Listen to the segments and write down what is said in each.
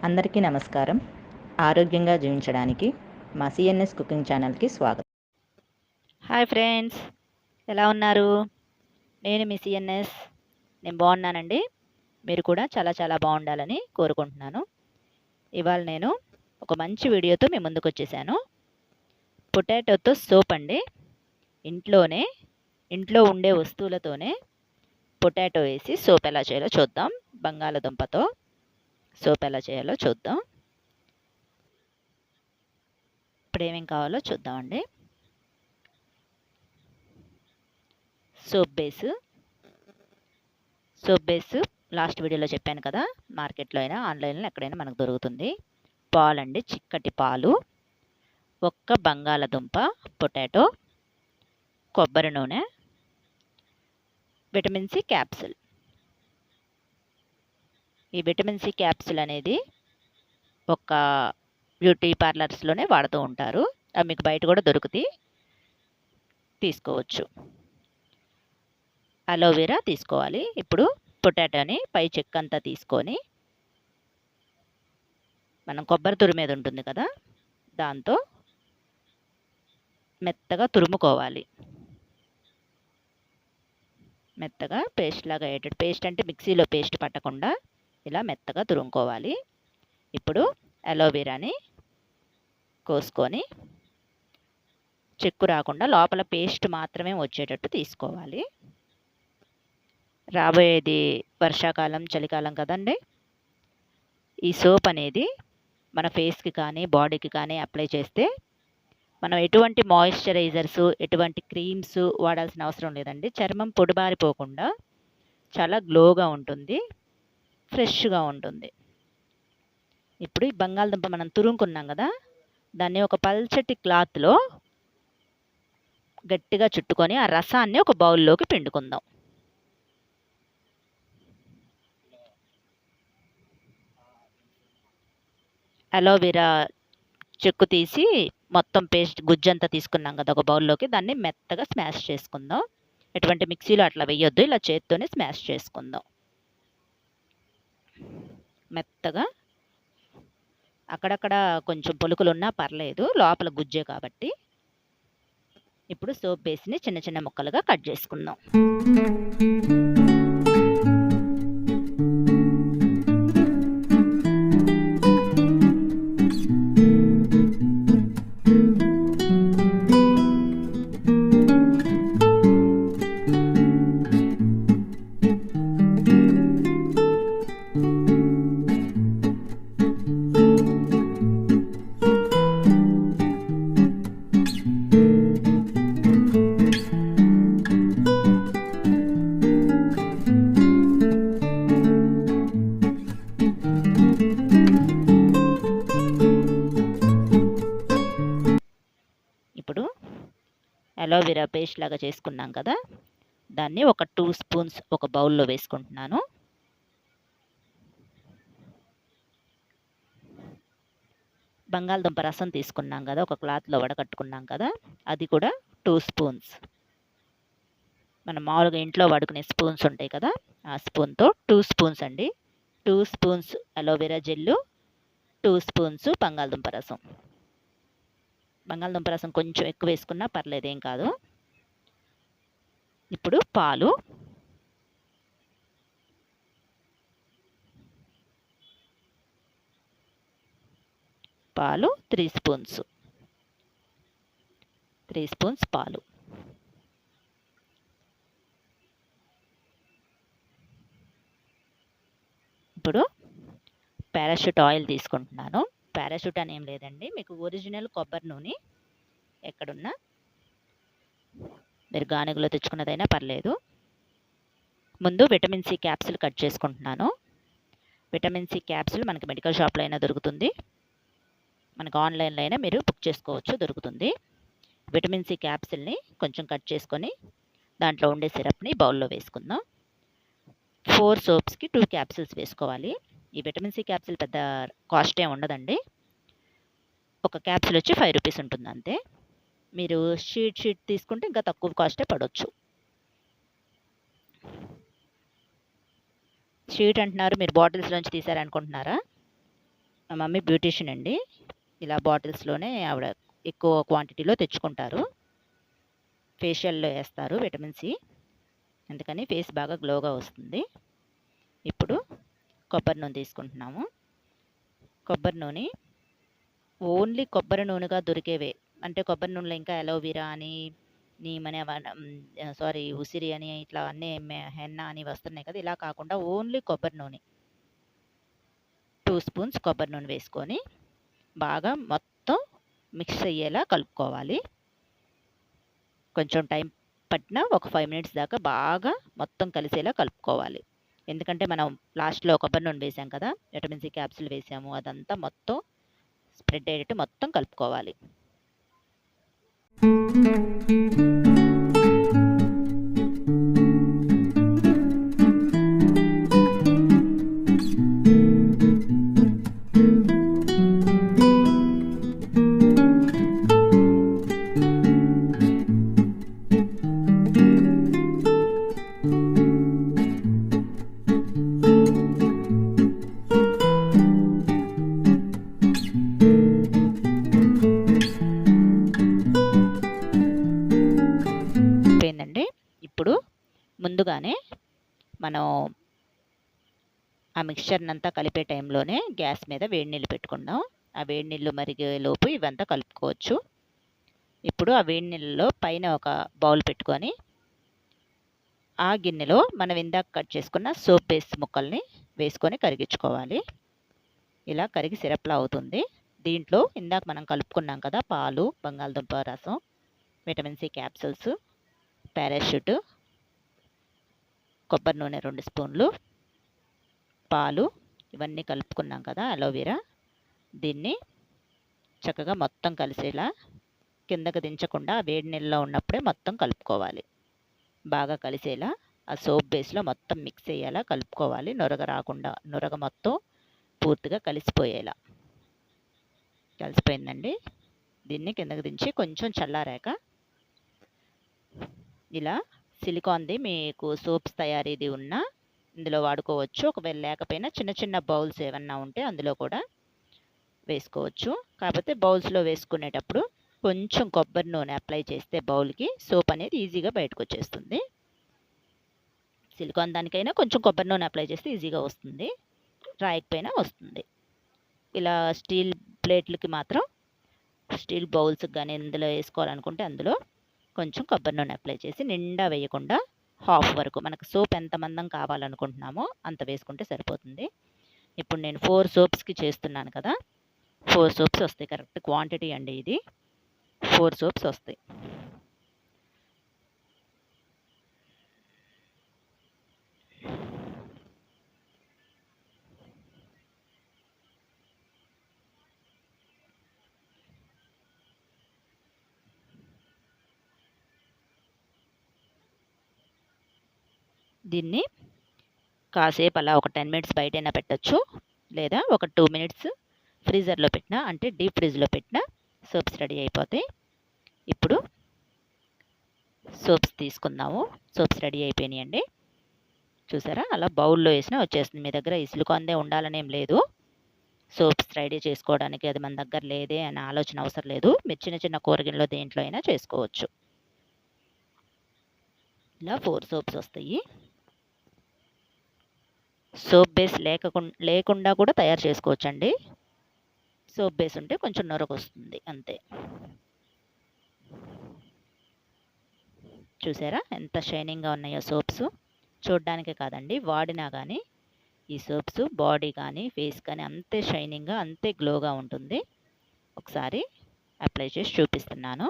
అందరికీ నమస్కారం. ఆరోగ్యంగా జీవించడానికి మా సిఎన్ఎస్ కుకింగ్ ఛానల్కి స్వాగతం. హాయ్ ఫ్రెండ్స్, ఎలా ఉన్నారు? నేను మీ సిఎన్ఎస్. నేను బాగున్నానండి. మీరు కూడా చాలా చాలా బాగుండాలని కోరుకుంటున్నాను. ఇవాళ నేను ఒక మంచి వీడియోతో మీ ముందుకు వచ్చేసాను. పొటాటోతో సూప్ అండి. ఇంట్లో ఉండే వస్తువులతోనే పొటాటో వేసి సూప్ ఎలా చేయాలో చూద్దాం. బంగాళదుంపతో సూప్ ఎలా చేయాలో చూద్దాం. ఇప్పుడు ఏమేం కావాలో చూద్దామండి. సోప్ బేస్ లాస్ట్ వీడియోలో చెప్పాను కదా, మార్కెట్లో అయినా ఆన్లైన్లో ఎక్కడైనా మనకు దొరుకుతుంది. పాలు అండి, చిక్కటి పాలు, ఒక్క బంగాళదుంప, పొటాటో, కొబ్బరి నూనె, విటమిన్ సి క్యాప్సిల్. ఈ విటమిన్ సి క్యాప్సిల్ అనేది ఒక బ్యూటీ పార్లర్స్లోనే వాడుతూ ఉంటారు. అవి మీకు బయట కూడా దొరుకుతాయి, తీసుకోవచ్చు. అలోవెరా తీసుకోవాలి. ఇప్పుడు పొటాటోని పై చెక్కంతా తీసుకొని మనం కొబ్బరి తురుము మీద ఉంటుంది కదా, దాంతో మెత్తగా తురుముకోవాలి. మెత్తగా పేస్ట్ లాగా అయ్యేటట్టు. పేస్ట్ అంటే మిక్సీలో పేస్ట్ పట్టకుండా ఇలా మెత్తగా తురుముకోవాలి. ఇప్పుడు అలోవెరాని కోసుకొని చెక్కు రాకుండా లోపల పేస్ట్ మాత్రమే వచ్చేటట్టు తీసుకోవాలి. రాబోయేది వర్షాకాలం, చలికాలం కదండి. ఈ సోప్ అనేది మన ఫేస్కి కానీ బాడీకి కానీ అప్లై చేస్తే మనం ఎటువంటి మాయిశ్చరైజర్స్, ఎటువంటి క్రీమ్స్ వాడాల్సిన అవసరం లేదండి. చర్మం పొడిబారిపోకుండా చాలా గ్లోగా ఉంటుంది, ఫ్రెష్గా ఉంటుంది. ఇప్పుడు ఈ బంగాళదుంప మనం తురుముకున్నాం కదా, దాన్ని ఒక పల్చటి క్లాత్లో గట్టిగా చుట్టుకొని ఆ రసాన్ని ఒక బౌల్లోకి పిండుకుందాం. అలోవెరా చెక్కు తీసి మొత్తం పేస్ట్ గుజ్జంతా తీసుకున్నాం కదా ఒక బౌల్లోకి, దాన్ని మెత్తగా స్మాష్ చేసుకుందాం. ఎటువంటి మిక్సీలో అట్లా వేయొద్దు, ఇలా చేత్తోనే స్మాష్ చేసుకుందాం మెత్తగా. అక్కడక్కడ కొంచెం పొలుకులు ఉన్నా పర్లేదు, లోపల గుజ్జే కాబట్టి. ఇప్పుడు సోప్ బేస్ని చిన్న చిన్న ముక్కలుగా కట్ చేసుకుందాం. ఇప్పుడు అలోవెరా పేస్ట్ లాగా చేసుకున్నాం కదా, దాన్ని ఒక 2 స్పూన్స్ ఒక బౌల్లో వేసుకుంటున్నాను. బంగాళదుంప రసం తీసుకున్నాం కదా, ఒక క్లాత్లో వడకట్టుకున్నాం కదా, అది కూడా 2 స్పూన్స్. మనం మామూలుగా ఇంట్లో వాడుకునే స్పూన్స్ ఉంటాయి కదా, ఆ స్పూన్తో 2 స్పూన్స్ అండి. 2 స్పూన్స్ అలోవెరా జెల్లు, 2 స్పూన్స్ బంగాళదుంప రసం. బంగాళదుంప రసం కొంచెం ఎక్కువ వేసుకున్నా పర్లేదు, ఏం కాదు. ఇప్పుడు పాలు, పాలు 3 స్పూన్స్. 3 స్పూన్స్ పాలు. ఇప్పుడు పారాషూట్ ఆయిల్ తీసుకుంటున్నాను. పారాషూట్ అని ఏం లేదండి, మీకు ఒరిజినల్ కొబ్బరి నూనె ఎక్కడున్నా, మీరు గానుగలో తెచ్చుకున్నదైనా పర్లేదు. ముందు విటమిన్ సి క్యాప్సిల్ కట్ చేసుకుంటున్నాను. విటమిన్ సి క్యాప్సిల్ మనకి మెడికల్ షాప్లో అయినా దొరుకుతుంది, మనకు ఆన్లైన్లో అయినా మీరు బుక్ చేసుకోవచ్చు, దొరుకుతుంది. విటమిన్ సి క్యాప్సిల్ని కొంచెం కట్ చేసుకొని దాంట్లో ఉండే సిరప్ని బౌల్లో వేసుకుందాం. 4 సోప్స్కి 2 క్యాప్సిల్స్ వేసుకోవాలి. ఈ విటమిన్ సి క్యాప్సిల్ పెద్ద కాస్ట్ ఏమి ఉండదండి. ఒక క్యాప్సిల్ వచ్చి 5 రూపీస్ ఉంటుంది అంతే. మీరు షీట్ తీసుకుంటే ఇంకా తక్కువ కాస్టే పడవచ్చు. షీట్ అంటున్నారు, మీరు బాటిల్స్లోంచి తీసారనుకుంటున్నారా? మా మమ్మీ బ్యూటీషియన్ అండి. ఇలా బాటిల్స్‌లోనే ఆవిడ ఎక్కువ క్వాంటిటీలో తెచ్చుకుంటారు. ఫేషియల్‌లో ఏస్తారు విటమిన్ సి. అందుకని ఫేస్ బాగా గ్లోగా వస్తుంది. ఇప్పుడు కొబ్బరి నూనె తీసుకుంటున్నాము. కొబ్బరి నూనె ఓన్లీ కొబ్బరి నూనెగా దొరికేవే. అంటే కొబ్బరి నూనెలో ఇంకా అలోవెరా అని, నీమ్ అని ఉసిరి అని ఇట్లా అన్నీ హెన్నా అని వస్తున్నాయి కదా! ఇలా కాకుండా ఓన్లీ కొబ్బరి నూనె. 2 స్పూన్స్ కొబ్బరి నూనె వేసుకొని బాగా మొత్తం మిక్స్ అయ్యేలా కలుపుకోవాలి. కొంచెం టైం పట్టినా ఒక 5 మినిట్స్ దాకా బాగా మొత్తం కలిసేలా కలుపుకోవాలి. ఎందుకంటే మనం లాస్ట్‌లో కొబ్బరి నూనె వేసాం కదా! విటమిన్ సి క్యాప్సూల్ వేసాము. అదంతా మొత్తం స్ప్రెడ్ అయ్యేటట్టు మొత్తం కలుపుకోవాలి. అయిపోయిందండి. ఇప్పుడు ముందుగానే మనం ఆ మిక్స్చర్‌నంతా కలిపే టైంలోనే గ్యాస్ మీద వేడి నీళ్ళు పెట్టుకుందాం. ఆ వేడి నీళ్ళు మరిగేలోపు ఇవంతా కలుపుకోవచ్చు. ఇప్పుడు ఆ వేడి నీళ్ళలో పైన ఒక బౌల్ పెట్టుకొని ఆ గిన్నెలో మనం ఇందాక కట్ చేసుకున్న సోప్ బేస్ ముక్కల్ని వేసుకొని కరిగించుకోవాలి. ఇలా కరిగి సిరప్‌లా అవుతుంది. దీంట్లో ఇందాక మనం కలుపుకున్నాం కదా! పాలు, బంగాళదుంప రసం, విటమిన్ సి క్యాప్సూల్స్, పారాషూట్, కొబ్బరి నూనె 2 స్పూన్లు, పాలు ఇవన్నీ కలుపుకున్నాం కదా! అలోవెరా దీన్ని చక్కగా మొత్తం కలిసేలా కిందకి దించకుండా వేడి నీళ్ళలో ఉన్నప్పుడే మొత్తం కలుపుకోవాలి. బాగా కలిసేలా ఆ సోప్ బేస్‌లో మొత్తం మిక్స్ అయ్యేలా కలుపుకోవాలి. నురగ రాకుండా, నురగ మొత్తం పూర్తిగా కలిసిపోయేలా. కలిసిపోయిందండి. దీన్ని కిందకి దించి కొంచెం చల్లారాక ఇలా సిలికాన్‌ది మీకు సోప్స్ తయారీది ఉన్నా ఇందులో వాడుకోవచ్చు. ఒకవేళ లేకపోయినా చిన్న చిన్న బౌల్స్ ఏమన్నా ఉంటే అందులో కూడా వేసుకోవచ్చు. కాకపోతే బౌల్స్‌లో వేసుకునేటప్పుడు కొంచెం కొబ్బరి నూనె అప్లై చేస్తే బౌల్‌కి సోప్ అనేది ఈజీగా బయటకొచ్చేస్తుంది. సిలికాన్ దానికైనా కొంచెం కొబ్బరి నూనె అప్లై చేస్తే ఈజీగా వస్తుంది. రాయకపోయినా వస్తుంది. ఇలా స్టీల్ ప్లేట్లకి మాత్రం స్టీల్ బౌల్స్‌కి గానీ ఇందులో వేసుకోవాలనుకుంటే అందులో కొంచెం కొబ్బరి నూనె అప్లై చేసి నిండా వేయకుండా హాఫ్ వరకు మనకు సోప్ ఎంత మందం కావాలనుకుంటున్నామో అంత వేసుకుంటే సరిపోతుంది. ఇప్పుడు నేను 4 సోప్స్‌కి చేస్తున్నాను కదా! 4 సోప్స్ వస్తాయి. కరెక్ట్ క్వాంటిటీ అండి ఇది. 4 సోప్స్ వస్తాయి. దీన్ని కాసేపు అలా ఒక 10 మినిట్స్ బయటైనా పెట్టొచ్చు. లేదా ఒక 2 మినిట్స్ ఫ్రీజర్‌లో పెట్టినా అంటే డీప్ ఫ్రిడ్జ్‌లో పెట్టినా సోప్స్ రెడీ అయిపోతాయి. ఇప్పుడు సోప్స్ తీసుకుందాము. సోప్స్ రెడీ అయిపోయినాయండి. చూసారా? అలా బౌల్‌లో వేసినా వచ్చేస్తుంది. మీ దగ్గర ఈ సిలికాన్‌దే ఉండాలనేం లేదు. సోప్స్ రెడీ చేసుకోవడానికి అది మన దగ్గర లేదే అనే ఆలోచన అవసరం లేదు. మీరు చిన్న చిన్న కూరగిన్నెలో దేంట్లో అయినా చేసుకోవచ్చు. ఇలా 4 సోప్స్ వస్తాయి. సోప్ బేస్ లేకుండా కూడా తయారు చేసుకోవచ్చండి. సోప్ బేస్ ఉంటే కొంచెం నొరగొస్తుంది అంతే. చూసారా ఎంత షైనింగ్‌గా ఉన్నాయో సోప్స్. చూడ్డానికే కాదండి వాడినా కానీ ఈ సోప్స్ బాడీ కానీ ఫేస్ కానీ అంతే షైనింగ్‌గా అంతే గ్లోగా ఉంటుంది. ఒకసారి అప్లై చేసి చూపిస్తున్నాను.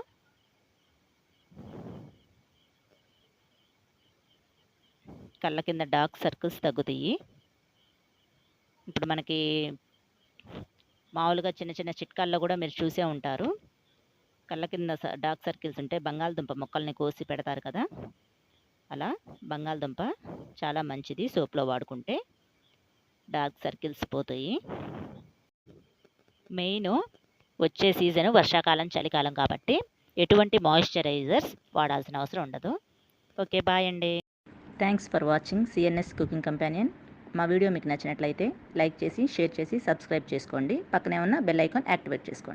కళ్ళ కింద డార్క్ సర్కిల్స్ తగ్గుతాయి. ఇప్పుడు మనకి మామూలుగా చిన్న చిన్న చిట్కాల్లో కూడా మీరు చూసే ఉంటారు. కళ్ళ కింద డార్క్ సర్కిల్స్ ఉంటే బంగాళదుంప ముక్కల్ని కోసి పెడతారు కదా! అలా బంగాళదుంప చాలా మంచిది సోప్‌లో వాడుకుంటే. డార్క్ సర్కిల్స్ పోతాయి. మెయిన్ వచ్చే సీజన్ వర్షాకాలం, చలికాలం కాబట్టి ఎటువంటి మాయిశ్చరైజర్స్ వాడాల్సిన అవసరం ఉండదు. ఓకే. బాయ్ అండి. Thanks for watching CNS cooking companion. మా వీడియో మీకు నచ్చినట్లయితే లైక్ చేసి, షేర్ చేసి, సబ్స్క్రైబ్ చేసుకోండి. పక్కనే ఉన్న బెల్ ఐకాన్ యాక్టివేట్ చేసుకోండి.